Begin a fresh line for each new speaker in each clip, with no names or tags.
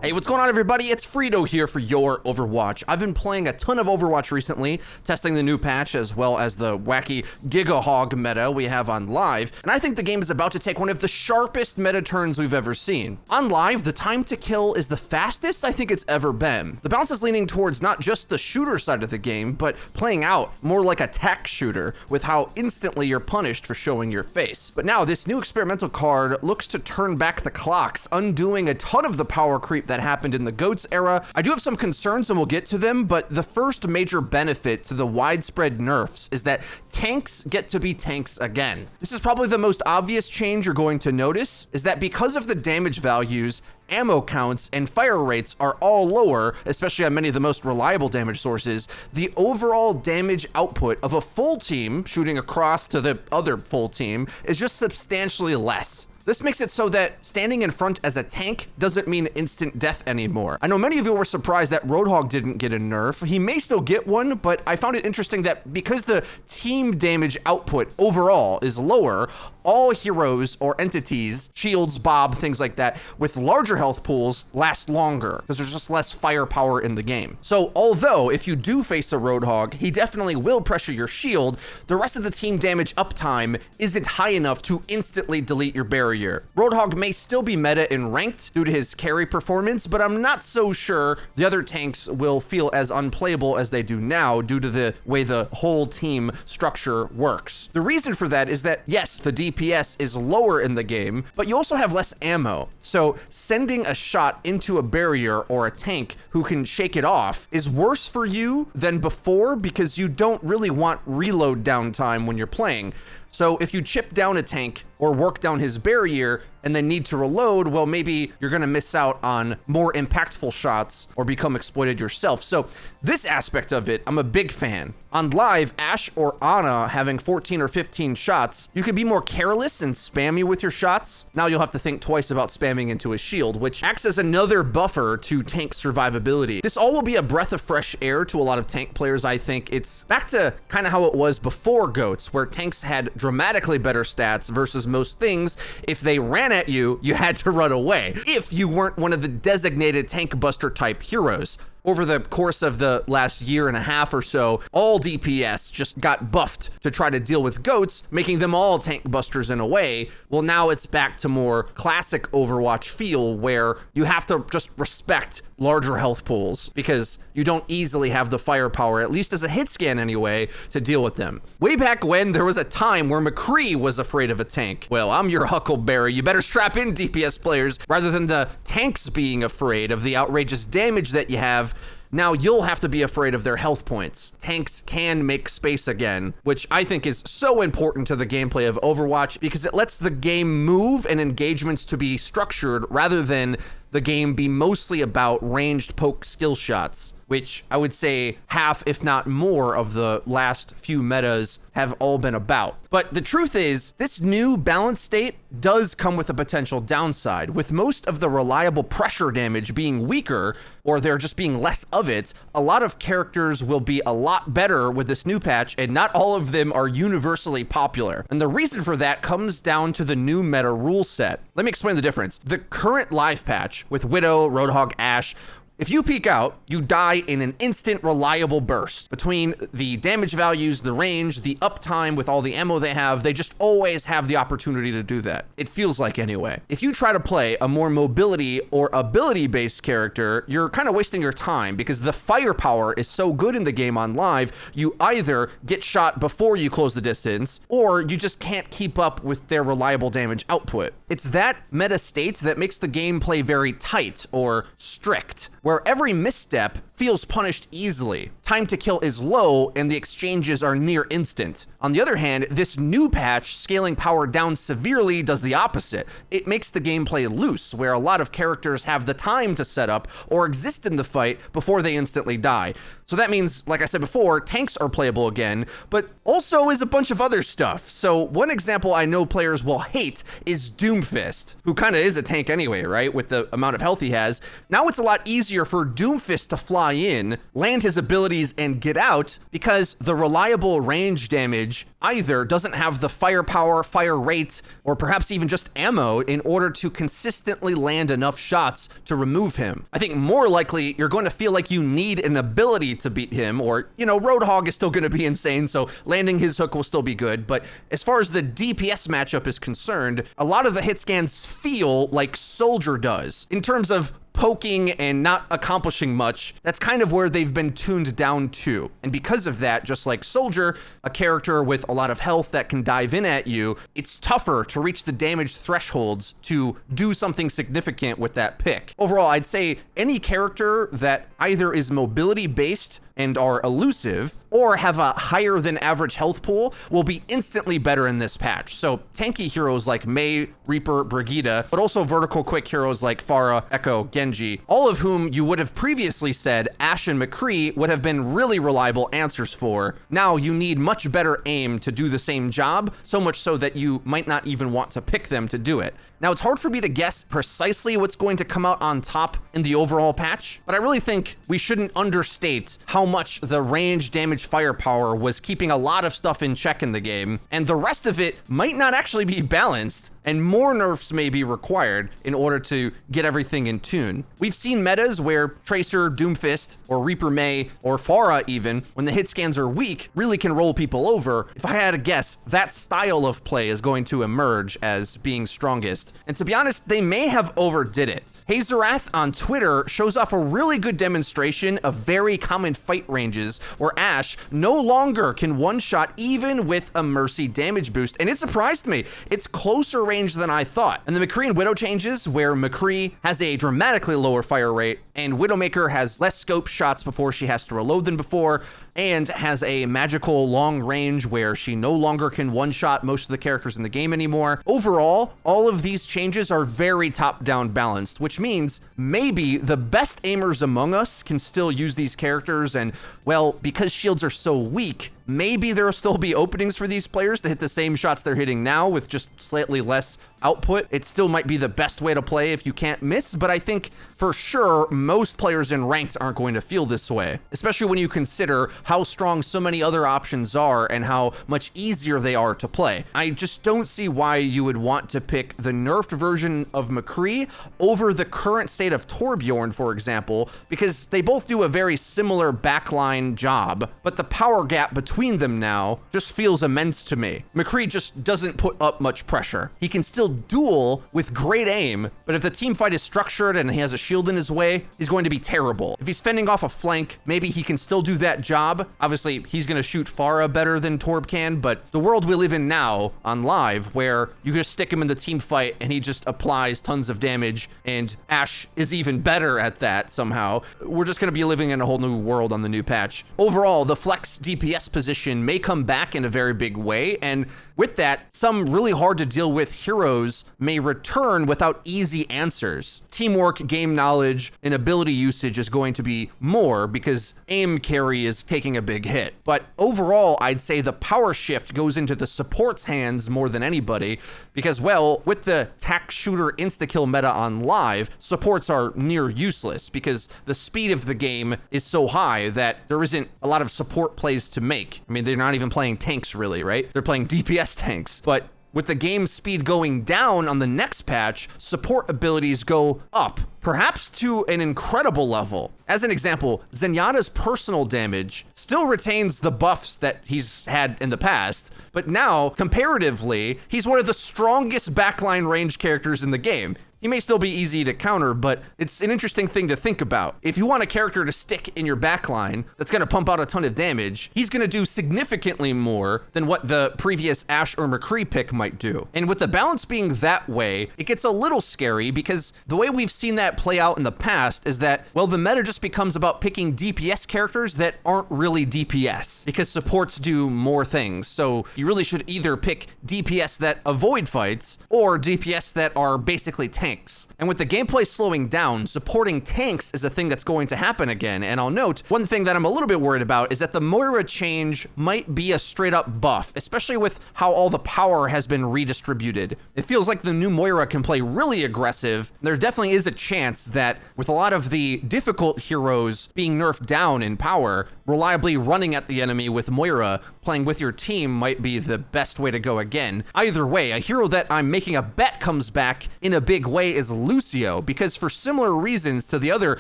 Hey, what's going on, everybody? It's Frito here for Your Overwatch. I've been playing a ton of Overwatch recently, testing the new patch as well as the wacky Giga Hog meta we have on live, and I think the game is about to take one of the sharpest meta turns we've ever seen. On live, the time to kill is the fastest I think it's ever been. The balance is leaning towards not just the shooter side of the game, but playing out more like a tech shooter with how instantly you're punished for showing your face. But now this new experimental card looks to turn back the clocks, undoing a ton of the power creep that happened in the GOATS era. I do have some concerns and we'll get to them, but the first major benefit to the widespread nerfs is that tanks get to be tanks again. This is probably the most obvious change you're going to notice, is that because of the damage values, ammo counts and fire rates are all lower, especially on many of the most reliable damage sources, the overall damage output of a full team shooting across to the other full team is just substantially less. This makes it so that standing in front as a tank doesn't mean instant death anymore. I know many of you were surprised that Roadhog didn't get a nerf. He may still get one, but I found it interesting that because the team damage output overall is lower, all heroes or entities, shields, Bob, things like that, with larger health pools last longer because there's just less firepower in the game. So although if you do face a Roadhog, he definitely will pressure your shield, the rest of the team damage uptime isn't high enough to instantly delete your barrier. Roadhog may still be meta in ranked due to his carry performance, but I'm not so sure the other tanks will feel as unplayable as they do now due to the way the whole team structure works. The reason for that is that, yes, the DPS is lower in the game, but you also have less ammo. So sending a shot into a barrier or a tank who can shake it off is worse for you than before because you don't really want reload downtime when you're playing. So if you chip down a tank or work down his barrier and then need to reload, well, maybe you're gonna miss out on more impactful shots or become exploited yourself. So this aspect of it, I'm a big fan. On live, Ashe or Ana having 14 or 15 shots, you can be more careless and spammy with your shots. Now you'll have to think twice about spamming into a shield, which acts as another buffer to tank survivability. This all will be a breath of fresh air to a lot of tank players, I think. It's back to kind of how it was before GOATS, where tanks had dramatically better stats versus most things. If they ran at you, you had to run away if you weren't one of the designated tank buster type heroes. Over the course of the last year and a half or so, all DPS just got buffed to try to deal with GOATS, making them all tank busters in a way. Well, now it's back to more classic Overwatch feel where you have to just respect larger health pools because you don't easily have the firepower, at least as a hit scan anyway, to deal with them. Way back when, there was a time where McCree was afraid of a tank. Well, I'm your Huckleberry. You better strap in, DPS players. Rather than the tanks being afraid of the outrageous damage that you have, now you'll have to be afraid of their health points. Tanks can make space again, which I think is so important to the gameplay of Overwatch because it lets the game move and engagements to be structured rather than the game be mostly about ranged poke skill shots, which I would say half, if not more, of the last few metas have all been about. But the truth is, this new balance state does come with a potential downside. With most of the reliable pressure damage being weaker, or there just being less of it, a lot of characters will be a lot better with this new patch, and not all of them are universally popular. And the reason for that comes down to the new meta rule set. Let me explain the difference. The current live patch with Widow, Roadhog, Ashe, if you peek out, you die in an instant reliable burst. Between the damage values, the range, the uptime with all the ammo they have, they just always have the opportunity to do that. It feels like anyway. If you try to play a more mobility or ability-based character, you're kind of wasting your time because the firepower is so good in the game on live, you either get shot before you close the distance, or you just can't keep up with their reliable damage output. It's that meta state that makes the gameplay very tight or strict, where every misstep feels punished easily. Time to kill is low and the exchanges are near instant. On the other hand, this new patch scaling power down severely does the opposite. It makes the gameplay loose, where a lot of characters have the time to set up or exist in the fight before they instantly die. So that means, like I said before, tanks are playable again, but also is a bunch of other stuff. So one example I know players will hate is Doomfist, who kind of is a tank anyway, right? With the amount of health he has. Now it's a lot easier for Doomfist to fly fly in, land his abilities, and get out, because the reliable range damage either doesn't have the firepower, fire rate, or perhaps even just ammo in order to consistently land enough shots to remove him. I think more likely you're going to feel like you need an ability to beat him, or, you know, Roadhog is still going to be insane, so landing his hook will still be good. But as far as the DPS matchup is concerned, a lot of the hit scans feel like Soldier does. In terms of poking and not accomplishing much, that's kind of where they've been tuned down to. And because of that, just like Soldier, a character with a lot of health that can dive in at you, it's tougher to reach the damage thresholds to do something significant with that pick. Overall, I'd say any character that either is mobility based and are elusive, or have a higher than average health pool, will be instantly better in this patch. So tanky heroes like Mei, Reaper, Brigitte, but also vertical quick heroes like Pharah, Echo, Genji, all of whom you would have previously said Ashe and McCree would have been really reliable answers for. Now you need much better aim to do the same job, so much so that you might not even want to pick them to do it. Now, it's hard for me to guess precisely what's going to come out on top in the overall patch, but I really think we shouldn't understate how much the range damage firepower was keeping a lot of stuff in check in the game, and the rest of it might not actually be balanced, and more nerfs may be required in order to get everything in tune. We've seen metas where Tracer, Doomfist, or Reaper Mei, or Pharah even, when the hit scans are weak, really can roll people over. If I had to guess, that style of play is going to emerge as being strongest. And to be honest, they may have overdid it. Haezurath on Twitter shows off a really good demonstration of very common fight ranges where Ashe no longer can one-shot even with a Mercy damage boost, and it surprised me. It's closer range than I thought. And the McCree and Widow changes, where McCree has a dramatically lower fire rate, and Widowmaker has less scope shots before she has to reload than before, and has a magical long range where she no longer can one-shot most of the characters in the game anymore. Overall, all of these changes are very top-down balanced, which means maybe the best aimers among us can still use these characters, and, well, because shields are so weak, maybe there'll still be openings for these players to hit the same shots they're hitting now with just slightly less output. It still might be the best way to play if you can't miss, but I think for sure most players in ranked aren't going to feel this way, especially when you consider how strong so many other options are and how much easier they are to play. I just don't see why you would want to pick the nerfed version of McCree over the current state of Torbjorn, for example, because they both do a very similar backline job, but the power gap between them now just feels immense to me. McCree just doesn't put up much pressure. He can still duel with great aim, but if the team fight is structured and he has a shield in his way, he's going to be terrible. If he's fending off a flank, maybe he can still do that job. Obviously, he's going to shoot Pharah better than Torb can, but the world we live in now on live, where you just stick him in the team fight and he just applies tons of damage, and Ashe is even better at that somehow, we're just going to be living in a whole new world on the new patch. Overall, the flex DPS position may come back in a very big way, and with that, some really hard to deal with heroes may return without easy answers. Teamwork, game knowledge, and ability usage is going to be more because aim carry is taking a big hit. But overall, I'd say the power shift goes into the support's hands more than anybody because, well, with the tac shooter insta-kill meta on live, supports are near useless because the speed of the game is so high that there isn't a lot of support plays to make. I mean, they're not even playing tanks really, right? They're playing DPS tanks, but with the game speed going down on the next patch, support abilities go up, perhaps to an incredible level. As an example, Zenyatta's personal damage still retains the buffs that he's had in the past, but now, comparatively, he's one of the strongest backline range characters in the game. He may still be easy to counter, but it's an interesting thing to think about. If you want a character to stick in your backline that's going to pump out a ton of damage, he's going to do significantly more than what the previous Ashe or McCree pick might do. And with the balance being that way, it gets a little scary because the way we've seen that play out in the past is that, well, the meta just becomes about picking DPS characters that aren't really DPS because supports do more things. So you really should either pick DPS that avoid fights or DPS that are basically tanks. tanks. And with the gameplay slowing down, supporting tanks is a thing that's going to happen again. And I'll note, one thing that I'm a little bit worried about is that the Moira change might be a straight up buff, especially with how all the power has been redistributed. It feels like the new Moira can play really aggressive. There definitely is a chance that with a lot of the difficult heroes being nerfed down in power, reliably running at the enemy with Moira, playing with your team might be the best way to go again. Either way, a hero that I'm making a bet comes back in a big way is Lucio, because for similar reasons to the other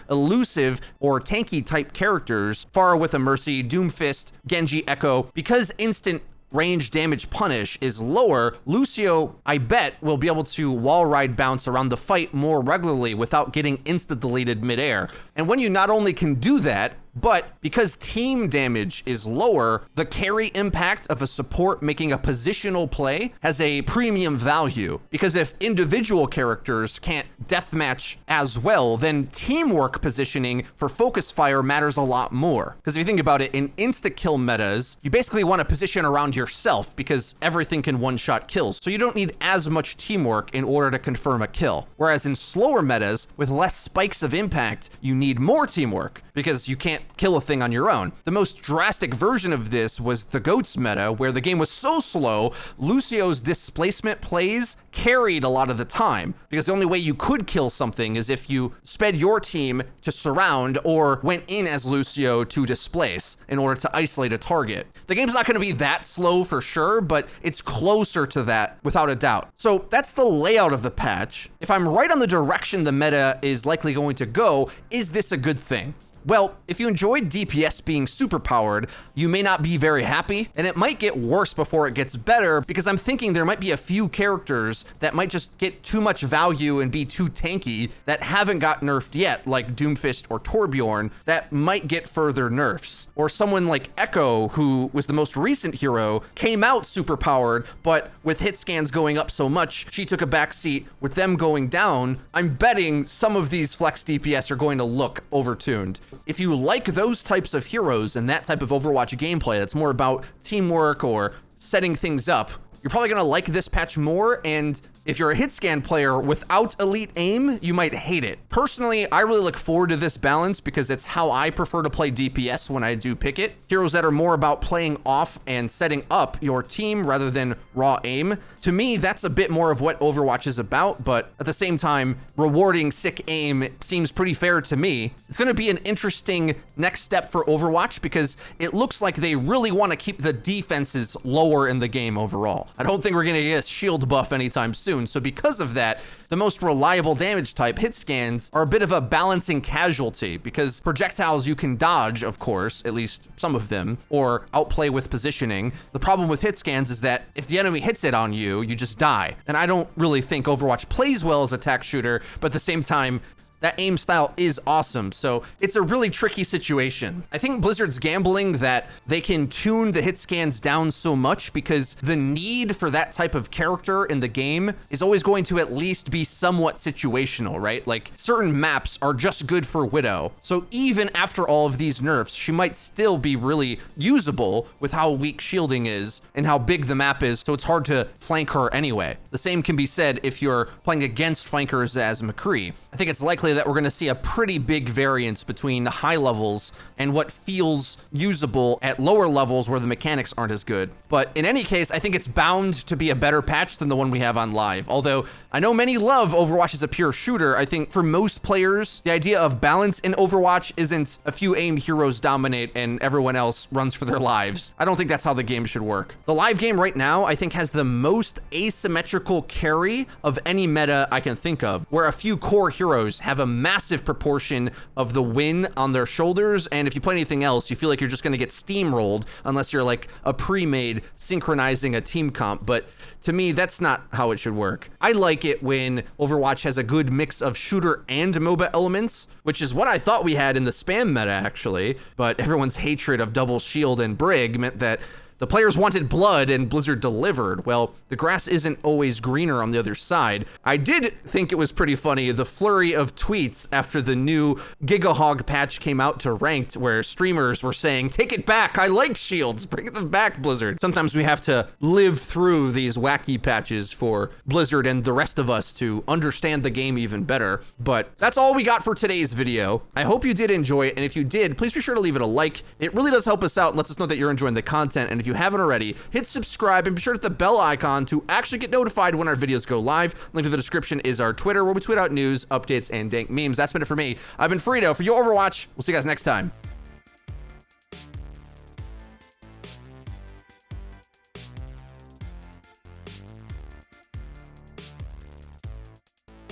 elusive or tanky type characters, Pharah with a Mercy, Doomfist, Genji, Echo, because instant range damage punish is lower, Lucio, I bet, will be able to wall ride bounce around the fight more regularly without getting insta-deleted midair. And when you not only can do that, but because team damage is lower, the carry impact of a support making a positional play has a premium value. Because if individual characters can't deathmatch as well, then teamwork positioning for focus fire matters a lot more. Because if you think about it, in insta-kill metas, you basically want to position around yourself because everything can one-shot kills. So you don't need as much teamwork in order to confirm a kill. Whereas in slower metas, with less spikes of impact, you need more teamwork because you can't kill a thing on your own. The most drastic version of this was the GOATS meta, where the game was so slow, Lucio's displacement plays carried a lot of the time, because the only way you could kill something is if you sped your team to surround or went in as Lucio to displace in order to isolate a target. The game's not going to be that slow for sure, but it's closer to that without a doubt. So that's the layout of the patch. If I'm right on the direction the meta is likely going to go, is this a good thing? Well, if you enjoyed DPS being super powered, you may not be very happy, and it might get worse before it gets better, because I'm thinking there might be a few characters that might just get too much value and be too tanky that haven't got nerfed yet, like Doomfist or Torbjorn, that might get further nerfs. Or someone like Echo, who was the most recent hero, came out super powered, but with hit scans going up so much, she took a backseat. With them going down, I'm betting some of these flex DPS are going to look overtuned. If you like those types of heroes and that type of Overwatch gameplay that's more about teamwork or setting things up, you're probably going to like this patch more. And if you're a hit scan player without elite aim, you might hate it. Personally, I really look forward to this balance because it's how I prefer to play DPS when I do pick it. Heroes that are more about playing off and setting up your team rather than raw aim. To me, that's a bit more of what Overwatch is about, but at the same time, rewarding sick aim seems pretty fair to me. It's going to be an interesting next step for Overwatch because it looks like they really want to keep the defenses lower in the game overall. I don't think we're going to get a shield buff anytime soon. So because of that, the most reliable damage type, hit scans, are a bit of a balancing casualty because projectiles you can dodge, of course, at least some of them, or outplay with positioning. The problem with hit scans is that if the enemy hits it on you, you just die. And I don't really think Overwatch plays well as a attack shooter, but at the same time, that aim style is awesome, so it's a really tricky situation. I think Blizzard's gambling that they can tune the hit scans down so much because the need for that type of character in the game is always going to at least be somewhat situational, right? Like, certain maps are just good for Widow, so even after all of these nerfs, she might still be really usable with how weak shielding is and how big the map is, so it's hard to flank her anyway. The same can be said if you're playing against flankers as McCree. I think it's likely that we're going to see a pretty big variance between high levels and what feels usable at lower levels where the mechanics aren't as good. But in any case, I think it's bound to be a better patch than the one we have on live. Although I know many love Overwatch as a pure shooter, I think for most players, the idea of balance in Overwatch isn't a few aimed heroes dominate and everyone else runs for their lives. I don't think that's how the game should work. The live game right now, I think, has the most asymmetrical carry of any meta I can think of, where a few core heroes have a massive proportion of the win on their shoulders, and if you play anything else, you feel like you're just going to get steamrolled unless you're like a pre-made synchronizing a team comp. But to me, that's not how it should work. I like it when Overwatch has a good mix of shooter and MOBA elements, which is what I thought we had in the spam meta, actually, but everyone's hatred of double shield and brig meant that The players wanted blood and Blizzard delivered. Well, the grass isn't always greener on the other side. I did think it was pretty funny, the flurry of tweets after the new Gigahog patch came out to ranked, where streamers were saying, take it back, I like shields, bring them back, Blizzard. Sometimes we have to live through these wacky patches for Blizzard and the rest of us to understand the game even better. But that's all we got for today's video. I hope you did enjoy it, and if you did, please be sure to leave it a like. It really does help us out and lets us know that you're enjoying the content, and if you haven't already, hit subscribe and be sure to hit the bell icon to actually get notified when our videos go live. Link to the description is our Twitter, where we tweet out news, updates, and dank memes. That's been it for me. I've been Frito for Your Overwatch. We'll see you guys next time.